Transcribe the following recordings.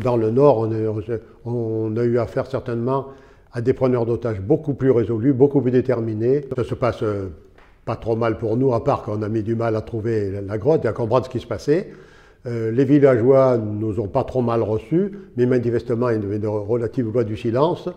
Dans le Nord, on a eu affaire certainement à des preneurs d'otages beaucoup plus résolus, beaucoup plus déterminés. Ça se passe pas trop mal pour nous, à part qu'on a mis du mal à trouver la grotte et à comprendre ce qui se passait. Les villageois nous ont pas trop mal reçus, mais manifestement il y avait de relatives lois du silence.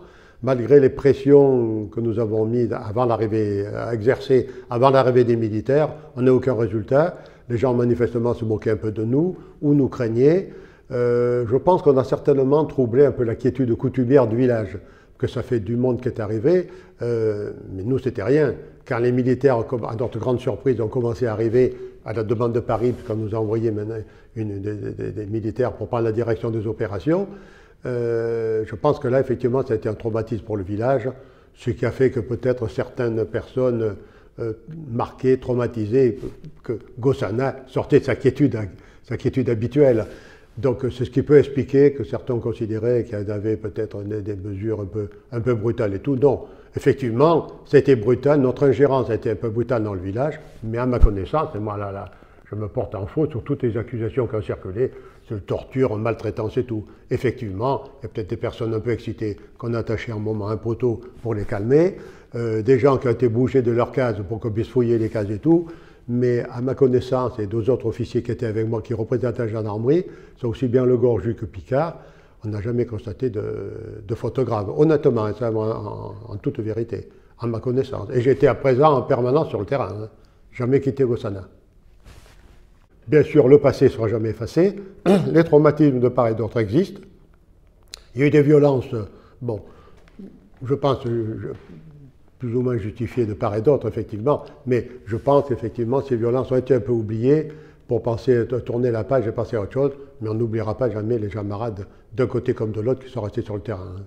Malgré les pressions que nous avons mises avant l'arrivée, à exercer avant l'arrivée des militaires, on n'a aucun résultat. Les gens manifestement se moquaient un peu de nous ou nous craignaient. Je pense qu'on a certainement troublé un peu la quiétude coutumière du village, que ça fait du monde qui est arrivé, mais nous c'était rien. Quand les militaires, à notre grande surprise, ont commencé à arriver à la demande de Paris, puisqu'on nous a envoyé maintenant des militaires pour prendre la direction des opérations, je pense que là, effectivement, ça a été un traumatisme pour le village, ce qui a fait que peut-être certaines personnes marquées, traumatisées, que Gossana sortait de sa quiétude habituelle. Donc c'est ce qui peut expliquer que certains considéraient qu'il y avait peut-être des mesures un peu brutales et tout. Non, effectivement, ça a été brutal, notre ingérence a été un peu brutale dans le village, mais à ma connaissance, et moi là, je me porte en faute sur toutes les accusations qui ont circulé, sur torture, maltraitance et tout. Effectivement, il y a peut-être des personnes un peu excitées qu'on a attachées un moment à un poteau pour les calmer, des gens qui ont été bougés de leur case pour qu'on puisse fouiller les cases et tout. Mais à ma connaissance, et deux autres officiers qui étaient avec moi, qui représentaient la gendarmerie, sont aussi bien Le Gorju que Picard, on n'a jamais constaté de faute grave. Honnêtement, ça, en toute vérité, à ma connaissance. Et j'étais à présent en permanence sur le terrain, hein. Jamais quitté Gossana. Bien sûr, le passé ne sera jamais effacé. Les traumatismes de part et d'autre existent. Il y a eu des violences, bon, je pense, plus ou moins justifiées de part et d'autre, effectivement, mais je pense qu'effectivement, ces violences ont été un peu oubliées pour penser tourner la page et passer à autre chose, mais on n'oubliera pas jamais les camarades d'un côté comme de l'autre qui sont restés sur le terrain, hein.